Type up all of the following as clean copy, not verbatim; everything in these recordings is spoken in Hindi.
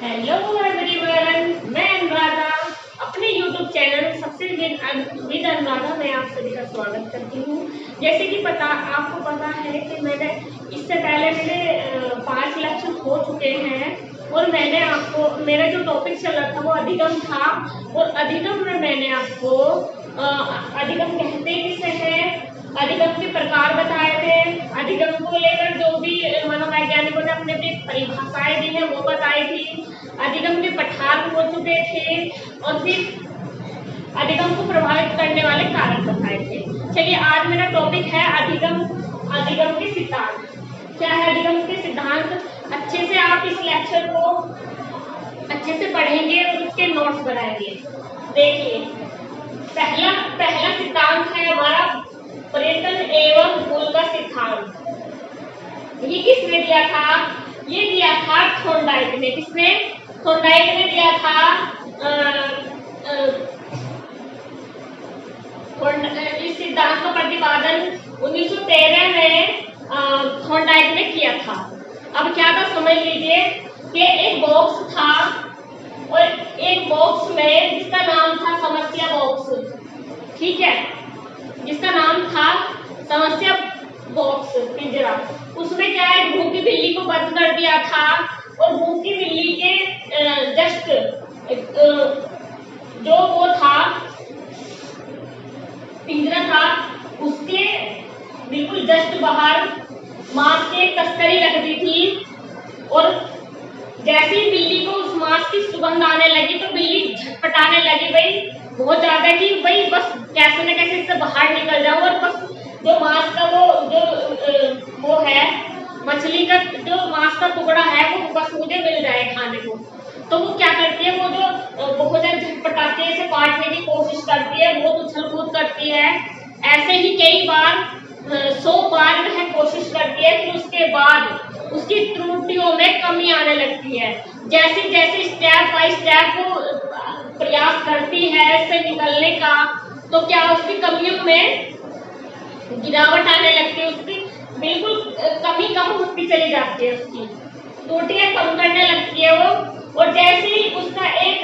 हेलो एवरीवन, मैं अनुराधा अपने यूट्यूब चैनल सबसे विद अनुराधा में आप सभी का स्वागत करती हूँ। जैसे कि आपको पता है कि मैंने इससे पहले मेरे 5 लेक्चर हो चुके हैं और मैंने आपको मेरा जो टॉपिक चल रहा था वो अधिगम था। और अधिगम में मैंने आपको अधिगम कहते किसे हैं, अधिगम के प्रकार बताए थे, अधिगम को लेकर जो भी मनोवैज्ञानिकों ने अपने अपनी परिभाषाएं दी हैं वो बताई थी। अधिगम के पठार हो चुके थे और फिर अधिगम को प्रभावित करने वाले कारक बताए थे। चलिए, आज मेरा टॉपिक है अधिगम के सिद्धांत। क्या है अधिगम के सिद्धांत? अच्छे से आप इस लेक्चर को अच्छे से पढ़ेंगे और उसके नोट्स बनाएंगे। देखिए, पहला सिद्धांत है हमारा पर्यटन एवं मूल का सिद्धांत। ये किसने दिया था? ये दिया था थॉर्नडाइक ने। किसने? थॉर्नडाइक ने दिया था। इस सिद्धांत का प्रतिपादन 1913 में थॉर्नडाइक ने किया था। अब क्या था समझ लीजिए कि एक बॉक्स था और एक बॉक्स में जिसका नाम था समस्या बॉक्स। ठीक है, जिसका नाम था समस्या बॉक्स पिंजरा। उसमें क्या है, भूखी बिल्ली को बंद कर दिया था और भूखी बिल्ली के जस्ट जो वो था पिंजरा था उसके बिल्कुल जस्ट बाहर मांस की एक तस्करी रख दी थी। और जैसे ही बिल्ली को उस मांस की सुगंध आने लगी तो बिल्ली झटपटाने लगी भाई बहुत ज्यादा कि भाई बस कैसे न कैसे इससे बाहर निकल जाऊं और बस जो मांस का वो है मछली का जो मांस का टुकड़ा है वो बस मुझे मिल जाए खाने को। तो वो क्या करती है, वो जो बहुत ज्यादा झटपटाती है, इसे काटने की कोशिश करती है, बहुत उछल कूद करती है। ऐसे ही कई बार 100 बार वह कोशिश करती है। फिर उसके बाद उसकी त्रुटियों में कमी आने लगती है। जैसे जैसे स्टेप बाय स्टेप वो प्रयास करती है इससे निकलने का, तो क्या उसकी कमियों में गिरावट आने लगती है। उसकी बिल्कुल कमी कम होती चली जाती है, उसकी त्रुटियां कम करने लगती है वो। और जैसे ही उसका एक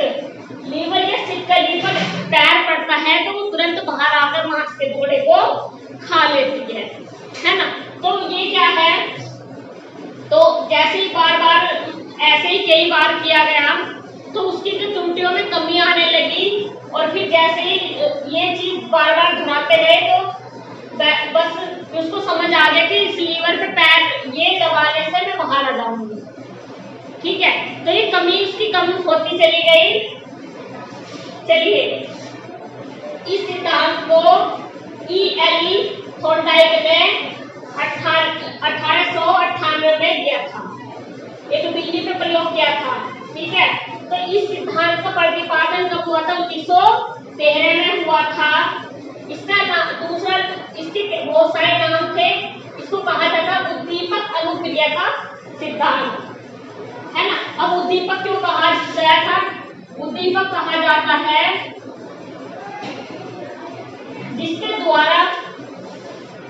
लीवर या सिक्कली पर पैर पड़ता है तो वो तुरंत बाहर आकर मांस के टुकड़े को खा लेती है ना। तो ये क्या है, तो जैसे ही बार बार ऐसे ही कई बार किया गया तो उसकी जो त्रुटियों में कमी आने लगी। और फिर जैसे ही ये चीज बार बार घुमाते गए तो बस उसको समझ आ गया कि इस लीवर पे पैर ये दबाने से मैं बाहर आ जाऊंगी। ठीक है, तो ये कमी उसकी कम होती चली गई। चलिए, इस सिद्धांत को E.L. थॉर्नडाइक ने 1898 में दिया था। एक बिल्ली पे प्रयोग किया था। ठीक है, तो इस सिद्धांत का प्रतिपादन कब हुआ था? 1913 में हुआ था। इसका दूसरा, इसके बहुत सारे नाम थे। इसको कहा जाता उद्दीपक अनुक्रिया का सिद्धांत, है ना। अब उद्दीपक क्यों कहा गया था? उद्दीपक कहा जाता है जिसके द्वारा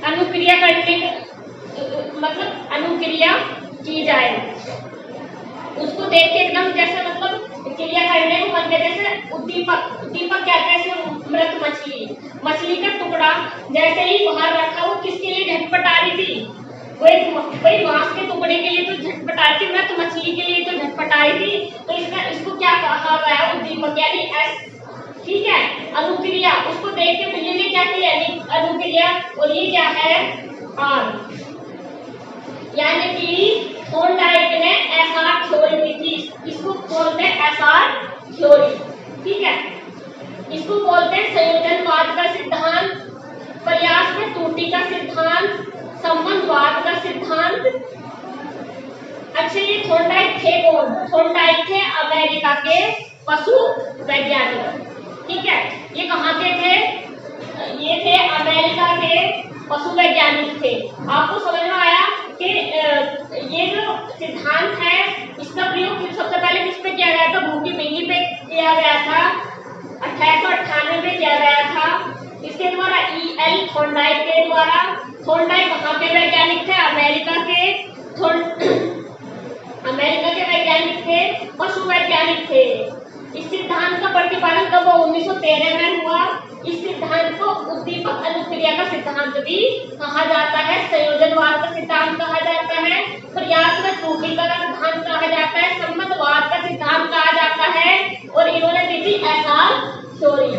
अनुक्रिया करने मतलब अनुक्रिया की जाए। उसको देख के एकदम जैसे मतलब क्रिया करने को मन करे, जैसे उद्दीपक कहते हैं मृत मछली का टुकड़ा जैसे ही बाहर रखा, वो किसके लिए झटपटा रही थी? वही मांस के टुकड़े के लिए तो झटपटा रही थी, मृत मछली के लिए तो झटपटा रही थी। तो इसको क्या कहा गया? उद्दीपक, यानी S। ठीक है, अनुक्रिया, उसको देख के बिल्ली ने क्या किया? अनुक्रिया। और ये क्या है? R, यानी कि थॉर्नडाइक ने SR थ्योरी दी थी। इसको बोलते हैं SR थ्योरी। ठीक है, इसको बोलते हैं संयोजनवाद का सिद्धांत, प्रयास में त्रुटि का सिद्धांत, संबंधवाद का सिद्धांत। अच्छा, ये थॉर्नडाइक थे कौन? थॉर्नडाइक थे अमेरिका के पशु वैज्ञानिक। ठीक है, ये कहाँ के थे? ये थे अमेरिका के पशु वैज्ञानिक थे। आपको समझ में आया कि ये जो सिद्धांत है इसका प्रयोग सबसे पहले किस पे किया गया था? भूखी बिल्ली पे किया गया था। 1898 में किया गया था। इसके द्वारा E.L. थॉर्नडाइक के द्वारा। थॉर्नडाइक कहाँ के वैज्ञानिक थे? अमेरिका के वैज्ञानिक थे। पशु वैज्ञानिक थे। इस सिद्धांत का प्रतिपादन कब 1913 में हुआ। इस सिद्धांत को उद्दीपक अनुक्रिया का सिद्धांत भी कहा जाता है, संयोजनवाद का सिद्धांत कहा जाता है, प्रयास व त्रुटि का सिद्धांत कहा जाता है, सम्मतवाद का सिद्धांत कहा जाता है, और इन्होंने दी थी एसार थ्योरी।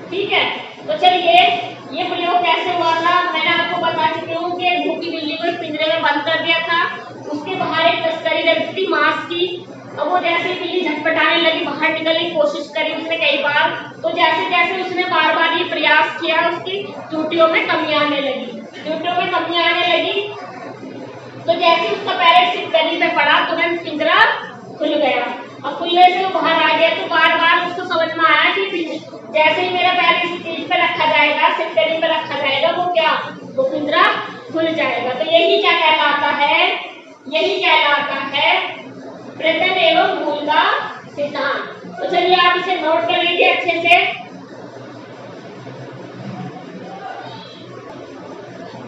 ठीक है, तो चलिए ये प्रयोग कैसे हुआ था मैंने आपको बता चुकी हूँ कि भूखी बिल्ली को पिंजरे में बंद कर दिया था, उसके बाहर एक तस्करी रखी थी मांस की। अब वो जैसे बिल्ली झटपटाने लगी, बाहर निकलने की कोशिश करी उसने कई बार, तो जैसे जैसे उसने बार बार ये प्रयास किया उसकी त्रुटियों में कमी आने लगी, त्रुटियों में कमी आने लगी। तो जैसे उसका पैर सिरकनी पे पड़ा तो वह पिंजरा खुल गया, और खुलने से वो बाहर आ गया। तो बार बार उसको समझ में आया कि जैसे ही मेरा पैर किसी चीज पे रखा जाएगा, सिरकनी पे रखा जाएगा, वो पिंजरा खुल जाएगा। तो यही क्या कहलाता है, यही कहलाता है प्रत्यय एवं मूल का सिद्धांत। तो चलिए आप इसे नोट कर लीजिए अच्छे से।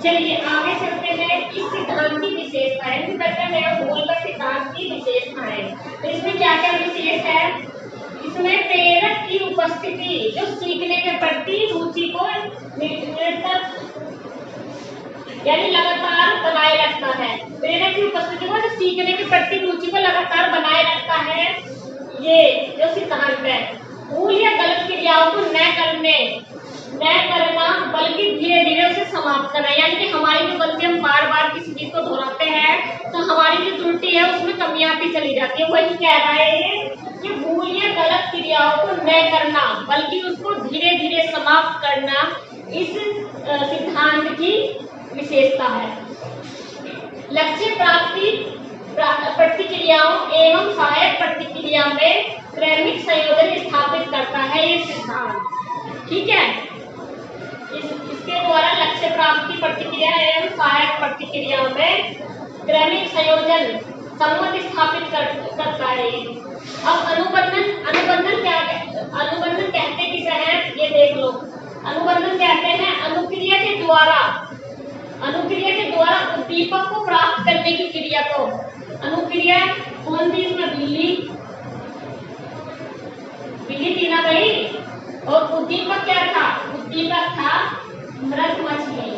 चलिए आगे चलते हैं। इस सिद्धांत की विशेषताएं, प्रत्यय एवं मूल का सिद्धांत की विशेषताएं। तो इसमें क्या क्या विशेष है, इसमें प्रेरक की उपस्थिति जो सीखने के प्रति रुचि को निरंतर यानी लगातार बनाए रखता है। प्रेरक की उपस्थिति को जो सीखने के प्रति रुचि को लगातार बनाए रखता है, ये जो सिद्धांत है। भूल या गलत क्रियाओं को न करना बल्कि धीरे धीरे उसे समाप्त करना, यानी कि हमारी जो गलती, हम बार बार किसी चीज को दोहराते हैं तो हमारी जो त्रुटि है उसमें कमी आती चली जाती है। वही कह रहा है कि भूल या गलत क्रियाओं को न करना बल्कि उसको धीरे धीरे समाप्त करना इस सिद्धांत की विशेषता है। लक्ष्य प्राप्ति प्रतिक्रियाओं एवं सहायक प्रतिक्रिया में क्रमिक संयोजन स्थापित करता है ये सिद्धांत। ठीक है, इसके द्वारा लक्ष्य प्राप्ति प्रतिक्रिया एवं सहायक प्रतिक्रिया में क्रमिक संयोजन सम्मत स्थापित करता है। अब अनुबंधन कहते किसे हैं, ये देख लो। अनुबंधन कहते हैं अनुक्रिया के द्वारा उद्दीपक को प्राप्त करने की क्रिया को। अनुक्रिया कौन थी इसमें, बिल्ली थी ना भाई, और उद्दीपक क्या था, उद्दीपक था मृत मछली।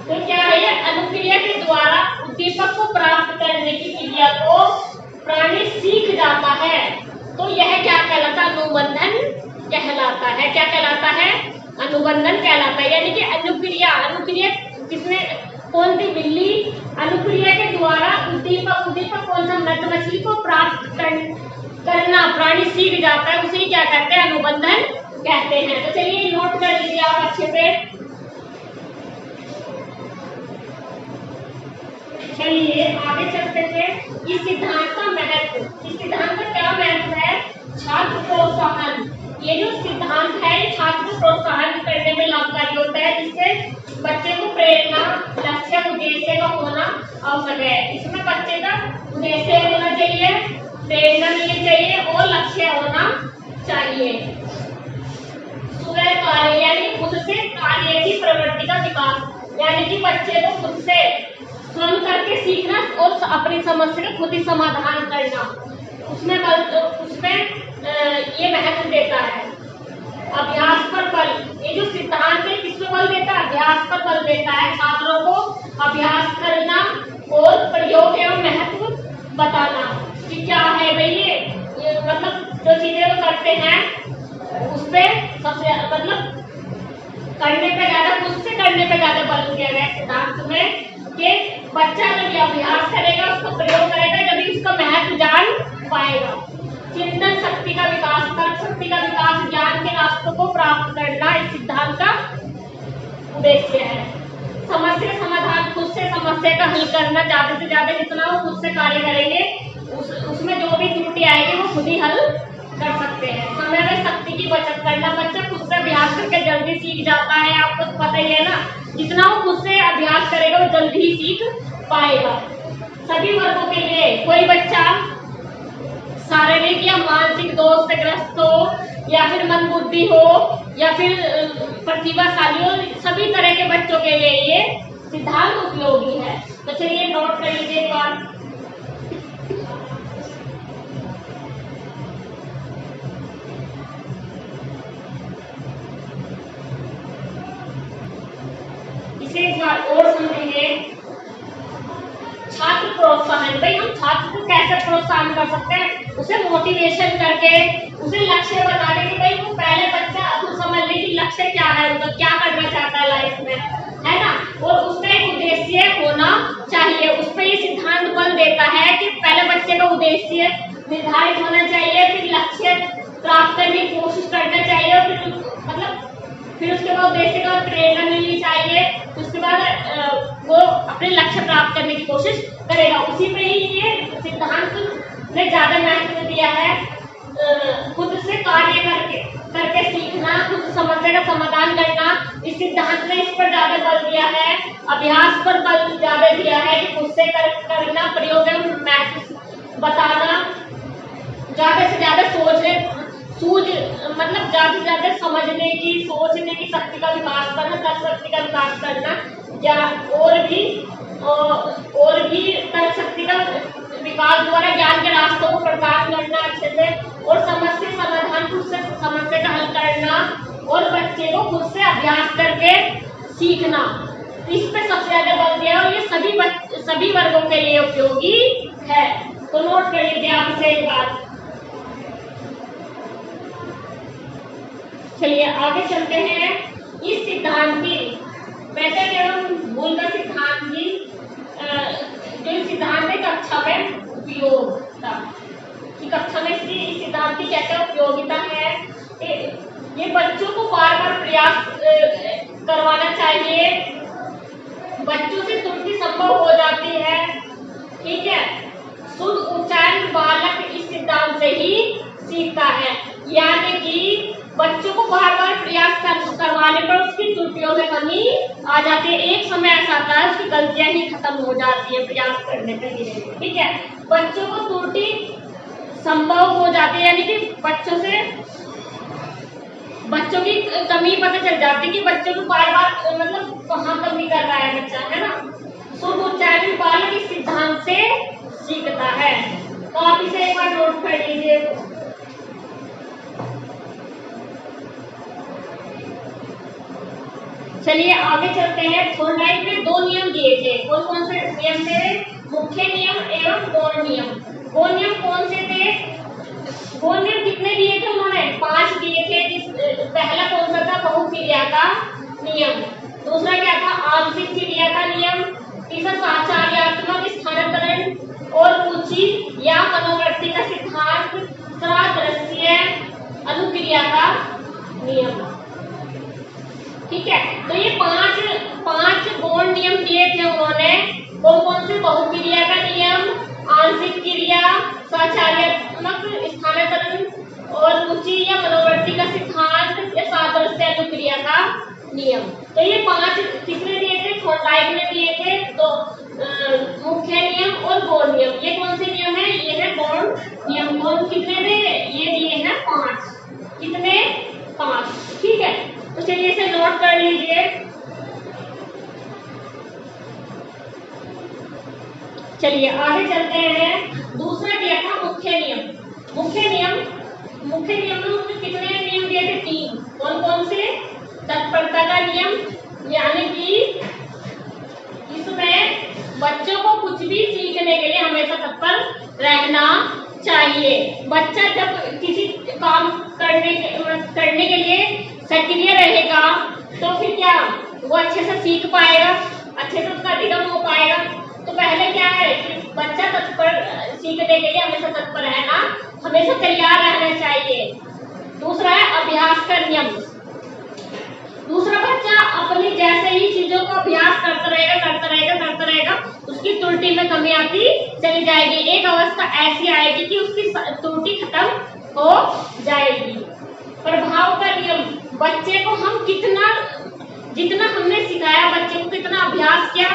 तो क्या है, अनुक्रिया के द्वारा उद्दीपक को प्राप्त करने की क्रिया को प्राणी सीख जाता है, तो यह क्या कहलाता है, अनुबंधन कहलाता है। क्या कहलाता है, अनुबंधन कहलाता है। यानी कि अनुक्रिया किसने, कौन सी, बिल्ली। अनुक्रिया के द्वारा उद्दीपक कौन सा, मृत मछली को प्राप्त करना प्राणी सीख जाता है, उसे क्या कहते हैं, अनुबंधन कहते हैं। तो चलिए नोट कर लीजिए आप अच्छे से। चलिए आगे चलते हैं। इस सिद्धांत का महत्व, इस सिद्धांत का क्या महत्व है, छात्र प्रोत्साहन। ये जो सिद्धांत है छात्र को प्रोत्साहन करने में लाभकारी होता है, जिससे बच्चे को प्रेरणा, लक्ष्य, उद्देश्य का होना आवश्यक है। इसमें बच्चे का उद्देश्य होना चाहिए, प्रेरणा मिलनी चाहिए और लक्ष्य होना चाहिए। स्वयं कार्य यानी खुद से कार्य की प्रवृत्ति का विकास, यानी कि बच्चे को खुद से स्वयं करके सीखना और अपनी समस्या का खुद ही समाधान करना, उसमें ये महत्व देता है। अभ्यास पर बल, ये जो सिद्धांत है किस पर बल देता है, अभ्यास पर बल देता है। छात्रों को अभ्यास करना और प्रयोग एवं महत्व बताना कि क्या है भाई ये मतलब जो चीजें वो करते हैं उसपे सबसे मतलब करने पे ज्यादा, खुद से करने पे ज्यादा बल दिया गया सिद्धांत में कि बच्चा जब अभ्यास करेगा, उसको प्रयोग करेगा, जब उसका महत्व जान पाएगा। चिंतन शक्ति का विकास, तर्क शक्ति का विकास, ज्ञान के रास्तों को प्राप्त करना इस सिद्धांत का उद्देश्य है। समस्या समाधान, खुद से समस्या का हल करना, ज्यादा से ज्यादा जितना वो खुद से कार्य करेंगे उसमें जो भी त्रुटि आएगी वो खुद ही हल कर सकते हैं। समय में शक्ति की बचत करना, बच्चा खुद से अभ्यास करके जल्दी सीख जाता है, आपको तो पता ही है ना, जितना वो खुद से अभ्यास करेगा वो जल्दी ही सीख पाएगा। सभी वर्गों के लिए, कोई बच्चा शारीरिक या मानसिक दोष से ग्रस्त हो या फिर मंदबुद्धि हो या फिर प्रतिभाशाली हो, सभी तरह के बच्चों के लिए ये सिद्धांत उपयोगी है। तो चलिए नोट कर लीजिए एक बार। प्रोत्साहन, भाई हम छात्र को कैसे प्रोत्साहन कर सकते हैं, उसे मोटिवेशन करके, उसे लक्ष्य बता के कि भाई वो पहले बच्चा खुद समझ ले कि लक्ष्य क्या है, मतलब क्या करना चाहता है लाइफ में, है ना, और उसका एक उद्देश्य होना चाहिए। उस पर ये सिद्धांत बल देता है कि पहले बच्चे का उद्देश्य निर्धारित होना चाहिए, फिर लक्ष्य प्राप्त करने की कोशिश करना चाहिए, और फिर उसके बाद उद्देश्य का प्रेरणा मिलनी चाहिए, उसके बाद वो अपने लक्ष्य प्राप्त करने की कोशिश करेगा। उसी पे ही ये सिद्धांत ने ज्यादा महत्व दिया है। खुद से कार्य करके सीखना, खुद समस्या का समाधान करना, इस सिद्धांत ने इस पर ज्यादा बल दिया है। अभ्यास पर बल ज्यादा दिया है कि खुद से करना, प्रयोग बताना, ज्यादा से ज्यादा ज्यादा से ज्यादा समझने की, सोचने की शक्ति का विकास करना, तर्क शक्ति का विकास करना, या और भी तर्क शक्ति का विकास द्वारा ज्ञान के रास्तों को प्रदान करना अच्छे से, और समस्या समाधान, खुद से समस्या का हल करना, और बच्चे को खुद से अभ्यास करके सीखना, इस पे सबसे ज्यादा बल दिया। और ये सभी वर्गों के लिए उपयोगी है, तो नोट कर लीजिए आप इसे एक बार। चलिए आगे चलते हैं। इस सिद्धांत की मेथड एवं मूल का सिद्धांत की जो सिद्धांत है कक्षा में उपयोगिता की, कक्षा में इस सिद्धांत की क्या क्या उपयोगिता है। ये बच्चों को बार बार प्रयास करवाना चाहिए, बच्चों से त्रुटि संभव हो जाती है, ठीक है। शुद्ध उच्चारण बालक इस सिद्धांत से ही सीखता है, यानी कि बच्चों को बार बार प्रयास करवाने पर उसकी त्रुटियों में कमी आ जाती है। एक समय ऐसा आता है उसकी गलतियां ही खत्म हो जाती है प्रयास करने पे ही, ठीक है। बच्चों को त्रुटि संभव हो जाती है, यानी कि बच्चों की कमी पता चल जाती है कि बच्चों को बार बार कहाँ कमी कर रहा है बच्चा, है ना। शुद्ध उच्चारण बालक इस सिद्धांत से सीखता है, तो आप इसे एक बार नोट कर लीजिए। चलिए आगे चलते हैं। थॉर्नडाइक ने 2 नियम दिए थे, कौन कौन से नियम थे? मुख्य नियम एवं गौण नियम। गौण नियम कौन से थे? गौण नियम कितने दिए थे उन्होंने? 5 दिए थे। पहला कौन सा था? बहुक्रिया का नियम। दूसरा क्या था? आंशिक क्रिया का नियम। तीसरा साचार्यात्मक स्थानांतरण और रुचि या मनोवृत्ति का सिद्धांत। सादृश्य अनुक्रिया का नियम, ठीक है। तो ये पांच गौण नियम दिए थे उन्होंने, कौन कौन से? बहुक्रिया का नियम, आंशिक क्रिया, साचार्यात्मक स्थानांतरण और रुचि या मनोवृत्ति का सिद्धांत या सादृश्य अनुक्रिया का नियम। तो ये 5 किसने दिए थे? थॉर्नडाइक ने दिए थे। तो मुख्य नियम और गौण नियम, ये कौन से नियम है? ये है गौण नियम। गौण कितने थे? ये दिए हैं 5। कितने? 5, ठीक है। तो चलिए इसे नोट कर लीजिए। चलिए आगे चलते हैं। दूसरा दिया था मुख्य नियम। मुख्य नियम में उन्होंने कितने नियम दिए थे? 3। कौन कौन से? तत्परता का नियम, यानी कि इसमें बच्चों को कुछ भी सीखने के लिए हमेशा तत्पर रहना चाहिए। बच्चा जब किसी काम करने के लिए सक्रिय रहेगा तो फिर क्या वो अच्छे से सीख पाएगा, अच्छे से उसका अधिगम हो पाएगा। तो पहले क्या है कि बच्चा सीखने के लिए हमेशा तत्पर रहना, हमेशा तैयार रहना चाहिए। दूसरा है अभ्यास का नियम। दूसरा, बच्चा अपनी जैसे ही चीजों का अभ्यास करता रहेगा, उसकी त्रुटि में कमी आती चली जाएगी। एक अवस्था ऐसी आएगी कि उसकी त्रुटि खत्म हो जाएगी। प्रभाव का नियम, बच्चे को हम जितना हमने सिखाया, बच्चे को कितना अभ्यास किया,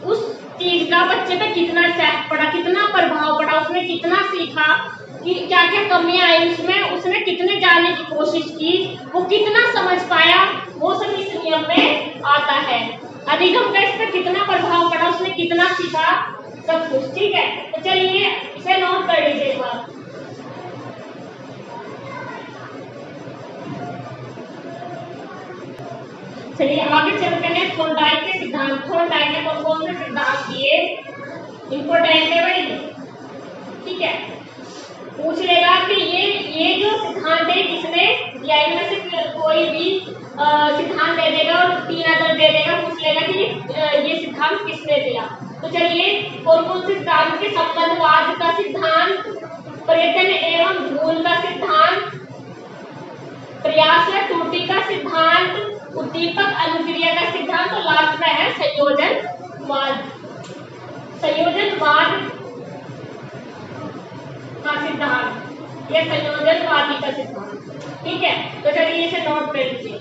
उस चीज का बच्चे पे कितना इफेक्ट पड़ा, कितना प्रभाव पड़ा, उसने कितना सीखा, कि क्या क्या कमियां आई उसने कितने जानने की कोशिश की, वो कितना समझ पाया, वो सब इस नियम में आता है। अधिगम का इस पे कितना प्रभाव पड़ा, उसने कितना सीखा, सब कुछ, ठीक है। तो चलिए इसे नोट कर लीजिए एक बार। चलिए आगे चलते हैं। थॉर्नडाइक के सिद्धांत। थॉर्नडाइक ने कौन कौन से सिद्धांत दिए? इंपॉर्टेंट ठीक है, पूछ लेगा कि ये जो सिद्धांत है किसने दिया, इनमें से कोई भी सिद्धांत दे देगा और 3 अदर दे देगा, पूछ लेगा कि ये सिद्धांत किसने दिया। तो चलिए कौन-कौन सिद्धांत के संबंधवाद का सिद्धांत, प्रयत्न एवं भूल का सिद्धांत, प्रयास व त्रुटि का सिद्धांत, उद्दीपक अनुक्रिया का सिद्धांत और लास्ट में है संयोजनवाद। संयोजनवाद का सिद्धांत या संयोजनवादी का सिद्धांत, ठीक है। तो चलिए इसे नोट कर लीजिए।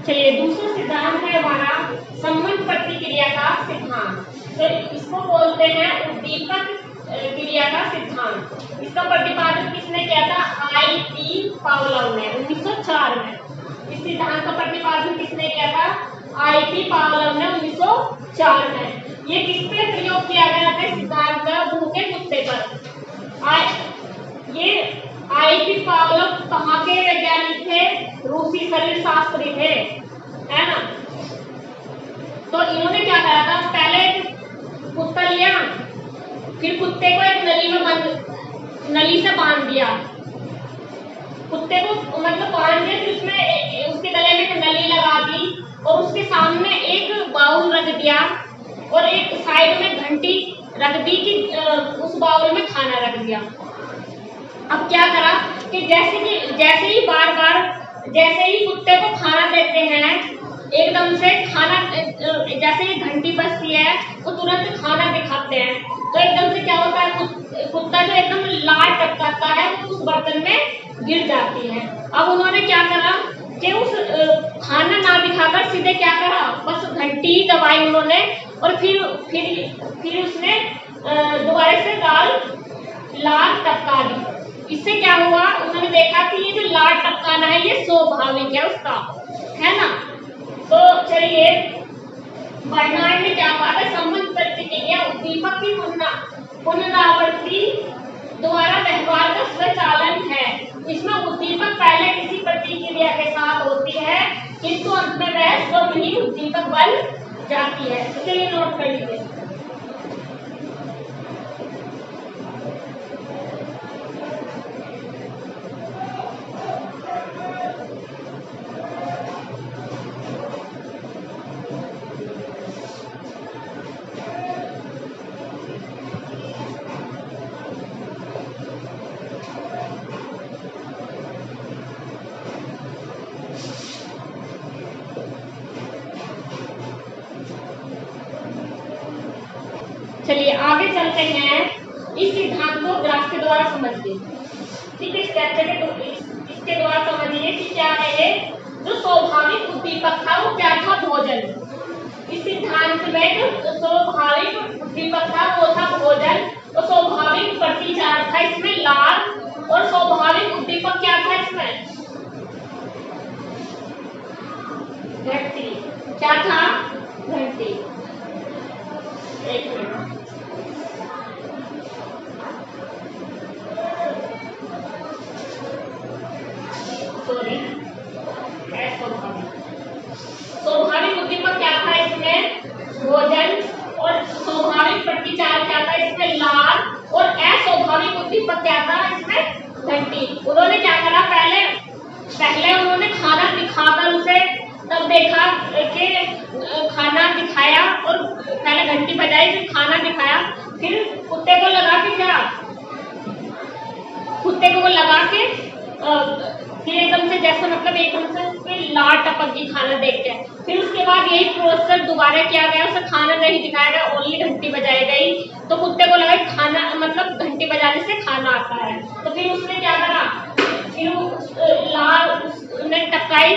चलिए दूसरा सिद्धांत है हमारा संबंध प्रतिक्रिया का सिद्धांत। तो इसको बोलते हैं उद्दीपक क्रिया का सिद्धांत। इसका प्रतिपादन किसने किया था? I.P. पावलोव ने 1904 में। इस सिद्धांत का प्रतिपादन किसने किया था? I.P. पावलोव ने 1904 में। ये किस पे प्रयोग किया गया था सिद्धांत का? भूखे कुत्ते पर। ये I.P. पावलोव कहाँ के वैज्ञानिक थे? रूसी शरीर शास्त्री थे, है ना। तो इन्होंने क्या करा था? पहले कुत्ता लिया, फिर कुत्ते को एक नली से बांध दिया, कुत्ते को मतलब बांध दिया, फिर उसमें उसके गले में एक नली लगा दी और उसके सामने एक बाउल रख दिया और एक साइड में घंटी रख दी कि उस बाउल में खाना रख दिया। अब क्या करा कि जैसे ही बार बार जैसे ही कुत्ते को खाना देते हैं, एकदम से खाना जैसे ही घंटी बजती है वो तुरंत खाना दिखाते हैं, तो एकदम से क्या होता है? कुत्ता जो एकदम लार टपकाता है वो उस बर्तन में गिर जाती है। अब उन्होंने क्या करा कि उस खाना ना दिखाकर सीधे क्या करा? बस घंटी ही दबाई उन्होंने और फिर उसने दोबारा से लार टपका दी। इससे क्या हुआ? उन्होंने देखा कि ये जो लार टपकाना है ये स्वाभाविक है उसका, है ना। तो चलिए बर्नार्ड ने क्या कहा था? संबंध प्रतिक्रिया उद्दीपक की पुनरावृत्ति द्वारा व्यवहार का स्वचालन है। इसमें उद्दीपक पहले किसी प्रतिक्रिया के साथ होती है किंतु अंत में वह स्वयं ही उद्दीपक बन जाती है। तो चलिए नोट कर लीजिए। चलिए आगे चलते हैं। इस सिद्धांत को ग्राफ के द्वारा समझिए, ठीक है। स्ट्रक्चर के इसके द्वारा समझिए कि क्या है ये जो स्वाभाविक उद्दीपक था वो क्या था? भोजन। इस सिद्धांत में जो स्वाभाविक उद्दीपक था वो था भोजन, और स्वाभाविक प्रतिचार था इसमें लार, और स्वाभाविक उद्दीपक क्या था इसमें? घंटी। क्या था? घंटी। एक मिनट, सॉरी, स्वाभाविक उद्दीपक क्या था इसमें? भोजन, और स्वाभाविक प्रतिचार क्या था इसमें? लार, और अस्वाभाविक उद्दीपक क्या था इसमें? घंटी। उन्होंने क्या करा? पहले उन्होंने खाना दिखाकर उसे तब देखा कि खाना दिखाया और पहले घंटी बजाई, फिर खाना दिखाया, फिर कुत्ते को लगा के फिर एकदम से जैसे मतलब एकदम से लार टपक गई खाना देख के। फिर उसके बाद यही प्रोसेस दोबारा किया गया, उसे खाना नहीं दिखाया गया, ओनली घंटी बजाई गई, तो कुत्ते को लगा खाना मतलब घंटी बजाने से खाना आता है। तो फिर उसने क्या करा? फिर लार उसने टपकाई,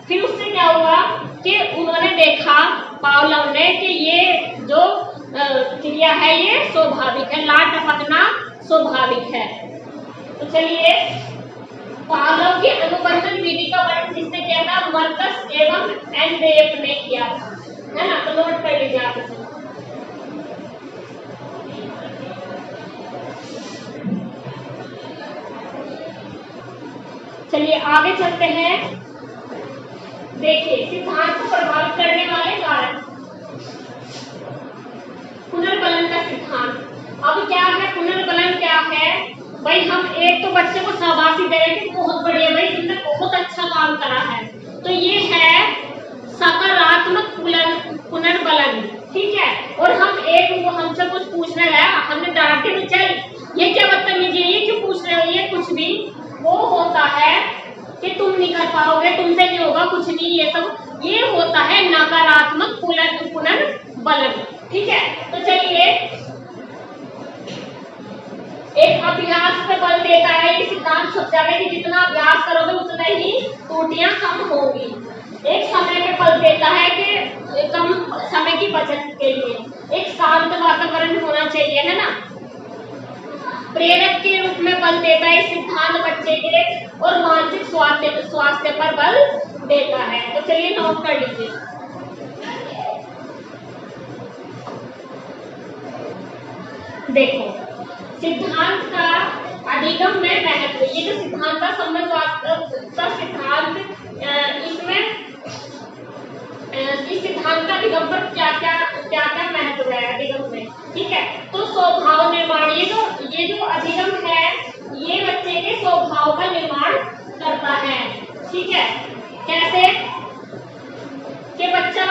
फिर उससे क्या हुआ कि उन्होंने देखा पावलोव ने कि ये जो क्रिया है ये स्वाभाविक है, लार टपकना स्वाभाविक है। तो चलिए पावलोव की अनुबंधन विधि का वर्णन किसने किया था? मर्कस एवं एंड्रेफ ने किया था, है ना। तो नोट कर लीजिए आप इसे। चलिए आगे चलते हैं। देखिए सिद्धांत को प्रभावित करने वाले कारक, पुनर्बलन का सिद्धांत। अब क्या है पुनर्बलन, क्या है भाई, हम एक तो बच्चे को शाबाशी दे रहे हैं कि बहुत बढ़िया भाई तुमने बहुत अच्छा काम करा है, तो ये है सकारात्मक पुनर्बलन, ठीक है। और हम एक वो हमसे कुछ पूछने गया, हमने डांटे तो चल ये क्या बदतमीजी है, ये क्यों पूछ रहे हो, ये कुछ भी वो होता है कि तुम नहीं कर पाओगे, तुमसे नहीं होगा कुछ नहीं, ये सब ये होता है नकारात्मक पुनर्बलन, ठीक है। तो चलिए एक अभ्यास पे बल देता है, ये सिद्धांत समझा है कि जितना अभ्यास करोगे उतना ही त्रुटियां कम होगी। एक समय पे बल देता है कि कम समय की बचत के लिए एक शांत वातावरण होना चाहिए, है ना। प्रेरक के रूप में बल देता है सिद्धांत बच्चे के और मानसिक स्वास्थ्य पर बल देता है। तो चलिए नोट कर लीजिए। देखो सिद्धांत का अधिगम में महत्व, ये जो सिद्धांत का सिद्धांत इसमें इस सिद्धांत का अधिगम पर क्या क्या महत्व है अधिगम में, ठीक है। तो स्वभाव निर्माण, ये जो अधिगम है ये बच्चे के स्वभाव का निर्माण करता है, ठीक है। कैसे कि बच्चा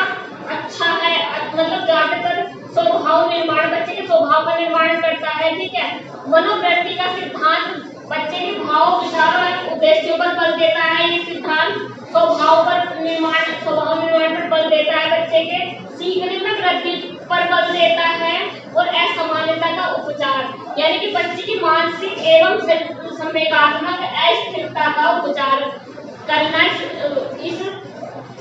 अच्छा है, मतलब ज्यादातर स्वभाव निर्माण बच्चे के स्वभाव का निर्माण करता है, ठीक है। मनोवृत्ति का सिद्धांत बच्चे के भाव विचारों और उद्देश्यों पर बल देता है, ये सिद्धांत स्वभाव निर्माण पर बल देता है, बच्चे के सीखने में वृद्धि पर बल देता है और असामान्यता का उपचार, यानी कि बच्चे की मानसिक एवं संवेगात्मक अस्थिरता का उपचार करना इस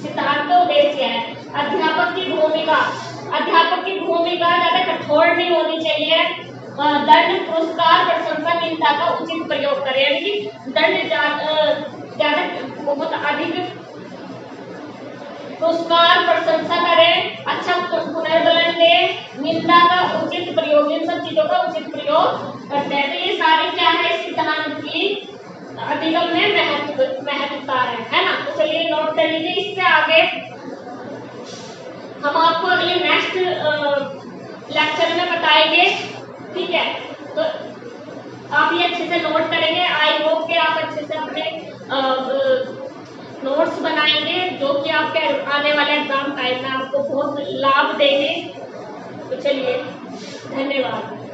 सिद्धांत का उद्देश्य है। अध्यापक की भूमिका ज्यादा कठोर नहीं होनी चाहिए, दंड पुरस्कार प्रशंसा निंदा का उचित प्रयोग करें, यानी कि दंड ज्यादा बहुत अधिक पुरस्कार प्रशंसा करें, अच्छा पुनर्बलन दे, निंदा का उचित प्रयोग, इन सब चीजों का उचित प्रयोग करते हैं। तो ये सारे क्या है सिद्धांत की अधिगम में महत्वता है ना। तो चलिए नोट कर लीजिए। इससे आगे हम आपको अगले नेक्स्ट लेक्चर में बताएंगे, ठीक है। तो आप ये अच्छे से नोट करेंगे, आई होप कि आप अच्छे से अपने नोट्स बनाएंगे जो कि आपके आने वाले एग्जाम टाइम में आपको बहुत लाभ देंगे। तो चलिए धन्यवाद।